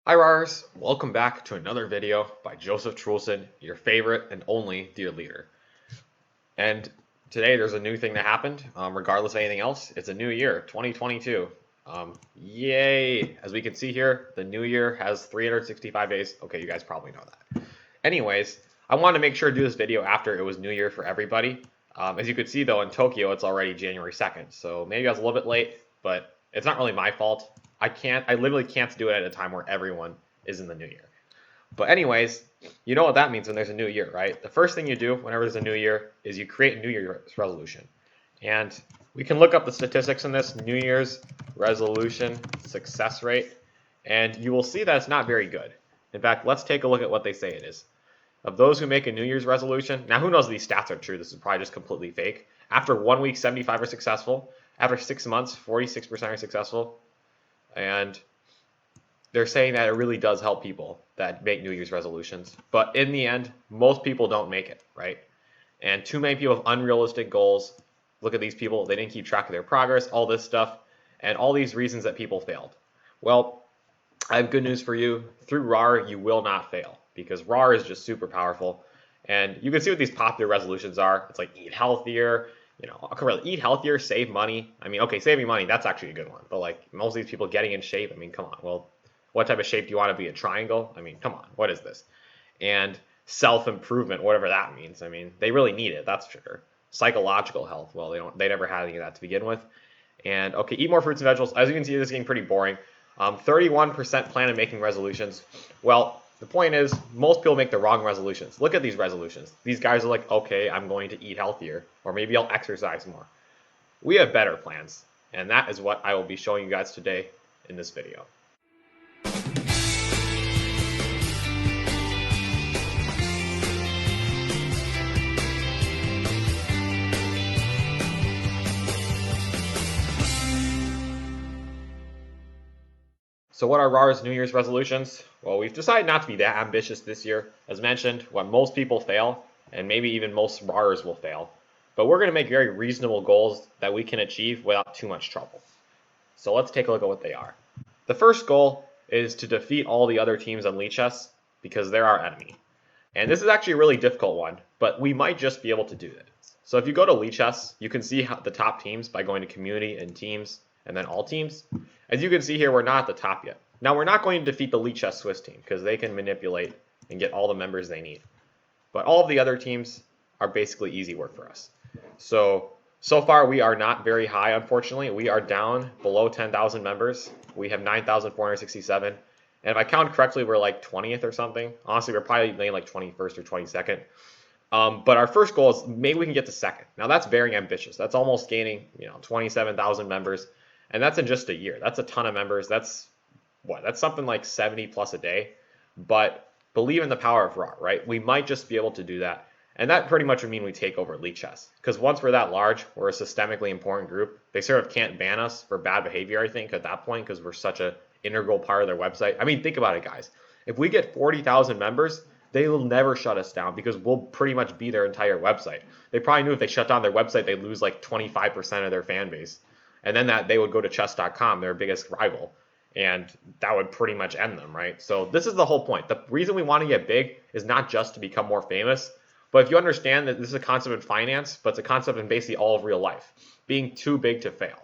Hi RARs, welcome back to another video by Joseph Trulson, your favorite and only dear leader. And today there's a new thing that happened, regardless of anything else. It's a new year, 2022. Yay! As we can see here, the new year has 365 days. Okay, you guys probably know that. Anyways, I wanted to make sure to do this video after it was New Year for everybody. As you can see though, in Tokyo, it's already January 2nd, so maybe I was a little bit late, but it's not really my fault. I literally can't do it at a time where everyone is in the new year. But anyways, you know what that means when there's a new year, right? The first thing you do whenever there's a new year is you create a New Year's resolution. And we can look up the statistics in this New Year's resolution success rate, and you will see that it's not very good. In fact, let's take a look at what they say it is. Of those who make a New Year's resolution, now who knows if these stats are true? This is probably just completely fake. After 1 week, 75 are successful. After 6 months, 46% are successful. And they're saying that it really does help people that make New Year's resolutions. But in the end, most people don't make it, right? And too many people have unrealistic goals. Look at these people. They didn't keep track of their progress, all this stuff, and all these reasons that people failed. Well, I have good news for you. Through RAR, you will not fail because RAR is just super powerful. And you can see what these popular resolutions are. It's like eat healthier, eat healthier, save money. I mean, okay, saving money, that's actually a good one. But like most of these people getting in shape, I mean, come on. Well, what type of shape do you want to be? A triangle? I mean, come on, what is this? And self-improvement, whatever that means. I mean, they really need it, that's for sure. Psychological health, well, they never had any of that to begin with. And okay, eat more fruits and vegetables. As you can see, this is getting pretty boring. 31% plan on making resolutions. Well, the point is, most people make the wrong resolutions. Look at these resolutions. These guys are like, okay, I'm going to eat healthier, or maybe I'll exercise more. We have better plans, and that is what I will be showing you guys today in this video. So what are RAR's New Year's resolutions? Well, we've decided not to be that ambitious this year. As mentioned, what most people fail, and maybe even most RARs will fail. But we're going to make very reasonable goals that we can achieve without too much trouble. So let's take a look at what they are. The first goal is to defeat all the other teams on LICHESS because they're our enemy. And this is actually a really difficult one, but we might just be able to do it. So if you go to LICHESS, you can see the top teams by going to community and teams, and then all teams. As you can see here, we're not at the top yet. Now, we're not going to defeat the LICHESS Swiss team because they can manipulate and get all the members they need. But all of the other teams are basically easy work for us. So far, we are not very high, unfortunately. We are down below 10,000 members. We have 9,467. And if I count correctly, we're like 20th or something. Honestly, we're probably maybe like 21st or 22nd. But our first goal is maybe we can get to second. Now, that's very ambitious. That's almost gaining 27,000 members. And that's in just a year. That's a ton of members. That's something like 70 plus a day. But believe in the power of RAR, right? We might just be able to do that. And that pretty much would mean we take over LICHESS. Because once we're that large, we're a systemically important group. They sort of can't ban us for bad behavior, I think, at that point, because we're such an integral part of their website. I mean, think about it, guys. If we get 40,000 members, they will never shut us down because we'll pretty much be their entire website. They probably knew if they shut down their website, they'd lose like 25% of their fan base. And then that they would go to chess.com, their biggest rival, and that would pretty much end them, right? So this is the whole point. The reason we want to get big is not just to become more famous, but if you understand that this is a concept in finance, but it's a concept in basically all of real life, being too big to fail.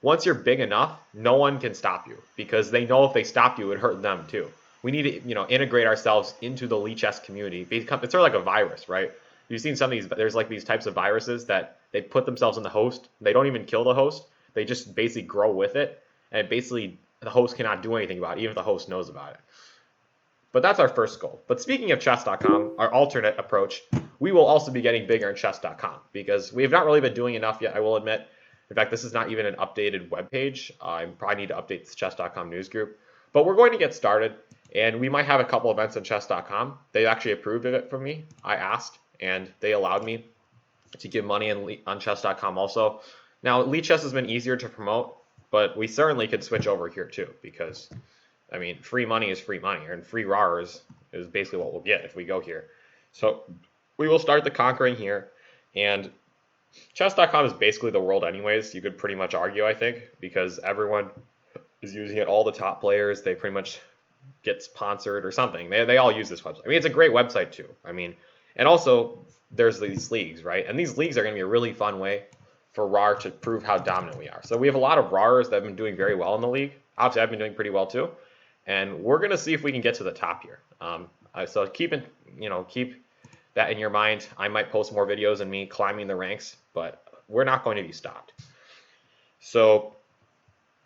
Once you're big enough, no one can stop you because they know if they stop you, it would hurt them too. We need to integrate ourselves into the LICHESS community. It's sort of like a virus, right? You've seen some of these, there's like these types of viruses that they put themselves in the host. They don't even kill the host. They just basically grow with it, and basically the host cannot do anything about it, even if the host knows about it. But that's our first goal. But speaking of chess.com, our alternate approach, we will also be getting bigger in chess.com because we have not really been doing enough yet, I will admit. In fact, this is not even an updated web page. I probably need to update the chess.com news group. But we're going to get started, and we might have a couple events on chess.com. They actually approved of it from me. I asked, and they allowed me to give money on chess.com also. Now, LICHESS has been easier to promote, but we certainly could switch over here too because, I mean, free money is free money, and free RAR is basically what we'll get if we go here. So we will start the conquering here, and chess.com is basically the world anyways. You could pretty much argue, I think, because everyone is using it. All the top players, they pretty much get sponsored or something. They all use this website. I mean, it's a great website too. I mean, and also there's these leagues, right? And these leagues are going to be a really fun way for RAR to prove how dominant we are. So we have a lot of RARers that have been doing very well in the league. Obviously, I've been doing pretty well too, and we're going to see if we can get to the top here. So keep that in your mind. I might post more videos of me climbing the ranks, but we're not going to be stopped. So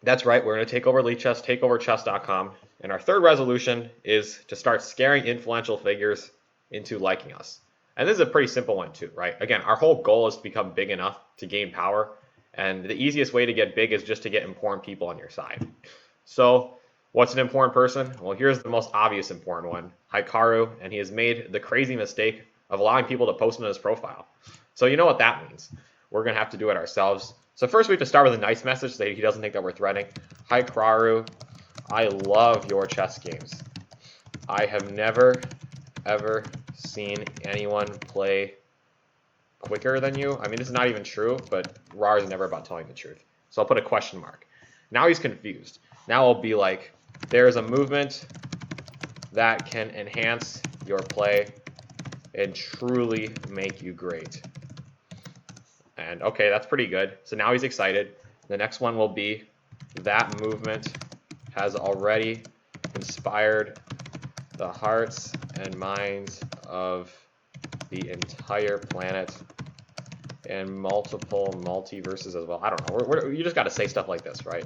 that's right. We're going to take over LICHESS, take over chess.com. And our third resolution is to start scaring influential figures into liking us. And this is a pretty simple one too, right? Again, our whole goal is to become big enough to gain power. And the easiest way to get big is just to get important people on your side. So what's an important person? Well, here's the most obvious important one, Hikaru. And he has made the crazy mistake of allowing people to post him in his profile. So you know what that means. We're going to have to do it ourselves. So first we have to start with a nice message so he doesn't think that we're threatening. Hikaru, I love your chess games. I have never, ever seen anyone play quicker than you. I mean, this is not even true, but RAR is never about telling the truth. So I'll put a question mark. Now he's confused. Now I'll be like, there's a movement that can enhance your play and truly make you great. And okay, that's pretty good. So now he's excited. The next one will be, that movement has already inspired the hearts and minds of the entire planet and multiple multiverses as well. I don't know. You just got to say stuff like this, right?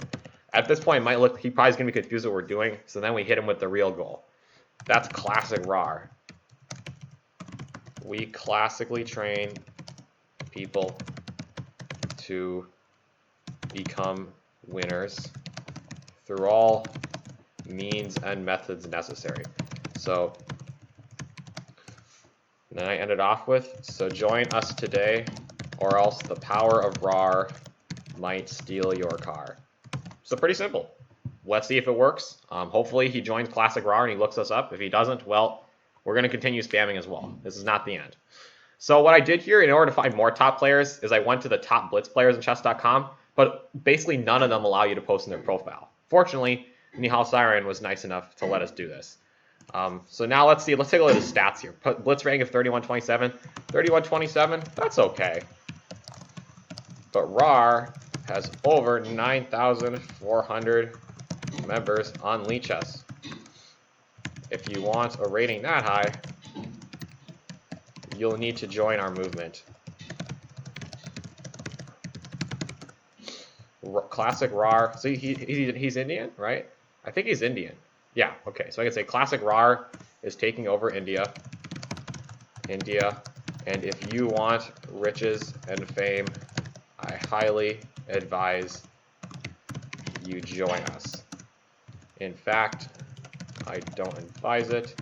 At this point, it might look, he probably is going to be confused what we're doing. So then we hit him with the real goal. That's classic RAR. We classically train people to become winners through all means and methods necessary. So then I ended off with, so join us today or else the power of RAR might steal your car. So pretty simple. Let's see if it works. Hopefully he joins Classic RAR and he looks us up. If he doesn't, well, we're going to continue spamming as well. This is not the end. So what I did here in order to find more top players is I went to the top blitz players in chess.com, but basically none of them allow you to post in their profile. Fortunately, Nihal Siren was nice enough to let us do this. So now let's see. Let's take a look at his stats here. Blitz rank of 3127. 3127, that's okay. But RAR has over 9,400 members on LICHESS. If you want a rating that high, you'll need to join our movement. Classic RAR. So he's Indian, right? I think he's Indian. Yeah, okay. So I can say Classic RAR is taking over India. And if you want riches and fame, I highly advise you join us. In fact, I don't advise it.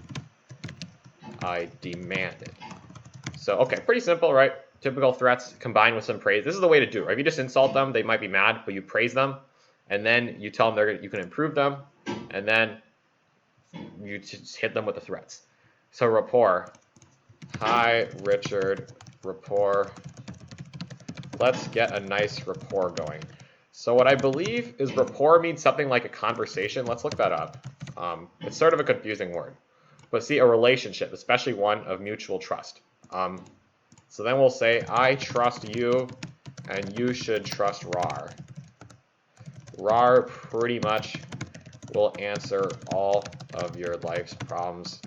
I demand it. So, okay, pretty simple, right? Typical threats combined with some praise. This is the way to do it, right? If you just insult them, they might be mad, but you praise them, and then you tell them you can improve them, and then you just hit them with the threats. So rapport. Hi, Richard. Rapport. Let's get a nice rapport going. So what I believe is rapport means something like a conversation. Let's look that up. It's sort of a confusing word. But see, a relationship, especially one of mutual trust. So then we'll say, I trust you, and you should trust RAR. RAR pretty much will answer all of your life's problems.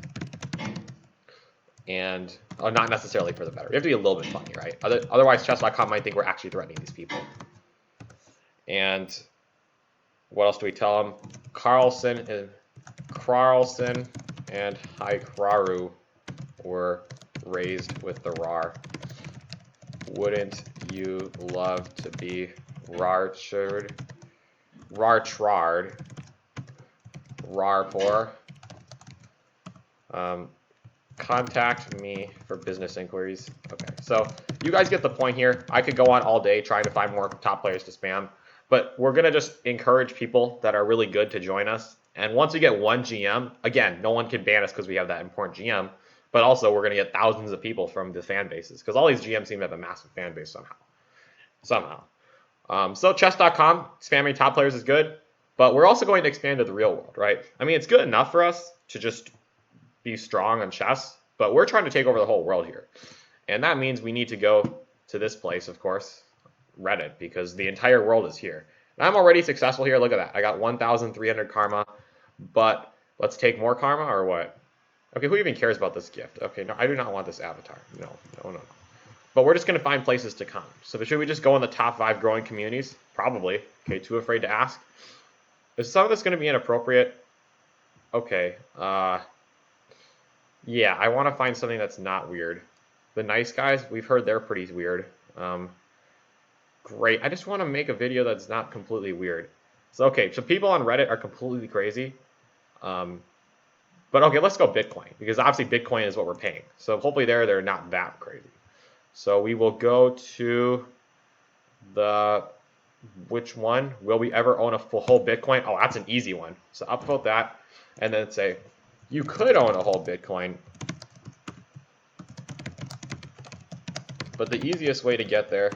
And not necessarily for the better. You have to be a little bit funny, right? Otherwise, chess.com might think we're actually threatening these people. And what else do we tell them? Carlson and Hikaru were raised with the RAR. Wouldn't you love to be RAR-trard, RAR-poor? Contact me for business inquiries. Okay, so you guys get the point here. I could go on all day trying to find more top players to spam, but we're going to just encourage people that are really good to join us. And once we get one GM, again, no one can ban us because we have that important GM, but also we're going to get thousands of people from the fan bases because all these GMs seem to have a massive fan base somehow. So chess.com, spamming top players is good. But we're also going to expand to the real world, right? I mean, it's good enough for us to just be strong on chess, but we're trying to take over the whole world here. And that means we need to go to this place, of course, Reddit, because the entire world is here. And I'm already successful here. Look at that. I got 1,300 karma, but let's take more karma or what? Okay, who even cares about this gift? Okay, no, I do not want this avatar. No, no, no, no. But we're just going to find places to come. So should we just go in the top 5 growing communities? Probably. Okay, too afraid to ask. Is some of this going to be inappropriate? Okay. Yeah, I want to find something that's not weird. The nice guys, we've heard they're pretty weird. Great. I just want to make a video that's not completely weird. So, okay, so people on Reddit are completely crazy. But okay, let's go Bitcoin, because obviously Bitcoin is what we're paying. So hopefully they're not that crazy. So we will go to the, which one? Will we ever own a whole Bitcoin? Oh, that's an easy one. So upvote that, and then say, you could own a whole Bitcoin, but the easiest way to get there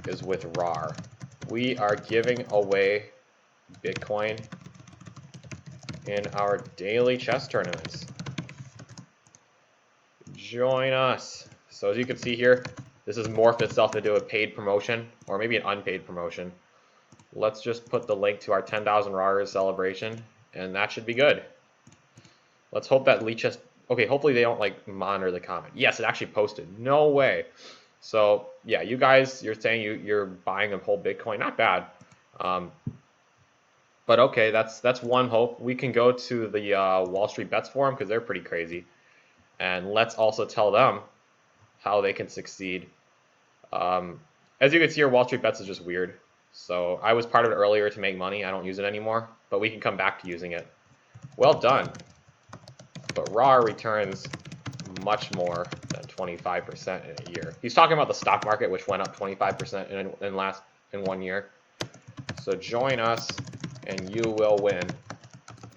is with RAR. We are giving away Bitcoin in our daily chess tournaments. Join us. So as you can see here, this has morphed itself into a paid promotion, or maybe an unpaid promotion. Let's just put the link to our 10,000 RARs celebration, and that should be good. Let's hope that LICHESS, okay, hopefully they don't like monitor the comment. Yes, it actually posted. No way. So yeah, you guys, you're saying you're buying a whole Bitcoin. Not bad. But okay, that's one hope. We can go to the Wall Street Bets forum because they're pretty crazy. And let's also tell them how they can succeed. As you can see here, Wall Street Bets is just weird. So I was part of it earlier to make money. I don't use it anymore, but we can come back to using it. Well done. But RAR returns much more than 25% in a year. He's talking about the stock market, which went up 25% in 1 year. So join us, and you will win.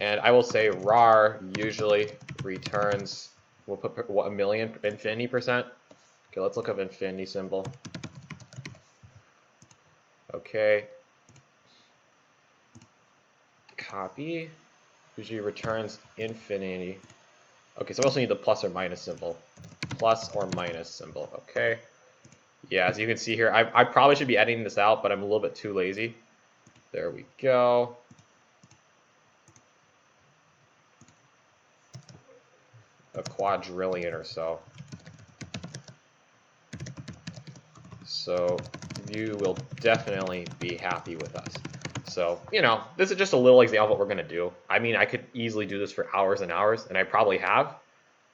And I will say RAR usually returns. We'll put what, 1,000,000 infinity percent. Okay, let's look up infinity symbol. Okay. Copy. Usually returns infinity. Okay, so we also need the plus or minus symbol. Plus or minus symbol. Okay. Yeah, as you can see here, I probably should be editing this out, but I'm a little bit too lazy. There we go. A quadrillion or so. So you will definitely be happy with us. So, you know, this is just a little example of what we're going to do. I mean, I could easily do this for hours and hours, and I probably have.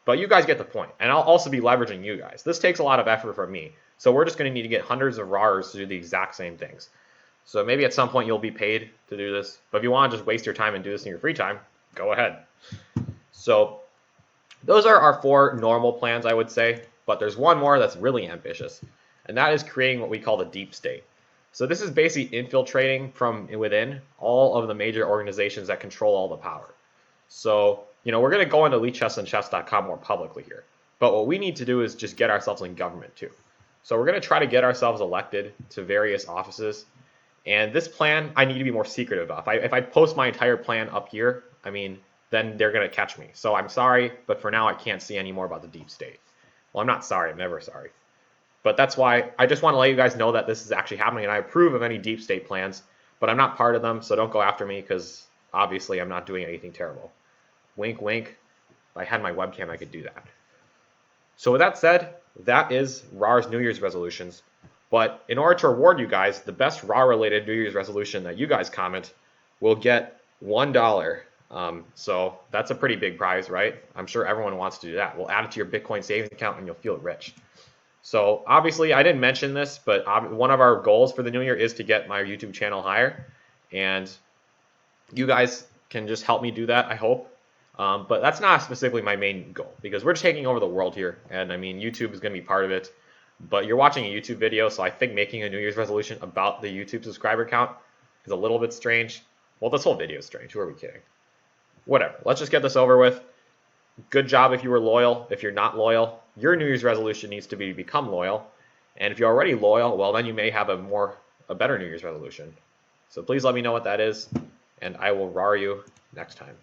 But you guys get the point. And I'll also be leveraging you guys. This takes a lot of effort from me. So we're just going to need to get hundreds of RARs to do the exact same things. So maybe at some point you'll be paid to do this. But if you want to just waste your time and do this in your free time, go ahead. So those are our 4 normal plans, I would say. But there's one more that's really ambitious. And that is creating what we call the deep state. So this is basically infiltrating from within all of the major organizations that control all the power. So, you know, we're going to go into LICHESS and chess.com more publicly here. But what we need to do is just get ourselves in government too. So we're going to try to get ourselves elected to various offices. And this plan, I need to be more secretive about. If I post my entire plan up here, I mean, then they're going to catch me. So I'm sorry, but for now I can't see any more about the deep state. Well, I'm not sorry. I'm never sorry. But that's why I just want to let you guys know that this is actually happening, and I approve of any deep state plans, but I'm not part of them, so don't go after me because obviously I'm not doing anything terrible. Wink, wink. If I had my webcam, I could do that. So with that said, that is RAR's New Year's resolutions. But in order to reward you guys, the best RAR-related New Year's resolution that you guys comment will get $1. So that's a pretty big prize, right? I'm sure everyone wants to do that. We'll add it to your Bitcoin savings account, and you'll feel rich. So obviously, I didn't mention this, but one of our goals for the new year is to get my YouTube channel higher. And you guys can just help me do that, I hope. But that's not specifically my main goal, because we're taking over the world here. And I mean, YouTube is going to be part of it. But you're watching a YouTube video, so I think making a New Year's resolution about the YouTube subscriber count is a little bit strange. Well, this whole video is strange. Who are we kidding? Whatever. Let's just get this over with. Good job if you were loyal. If you're not loyal, your New Year's resolution needs to be become loyal. And if you're already loyal, well, then you may have a better New Year's resolution. So please let me know what that is, and I will RAR you next time.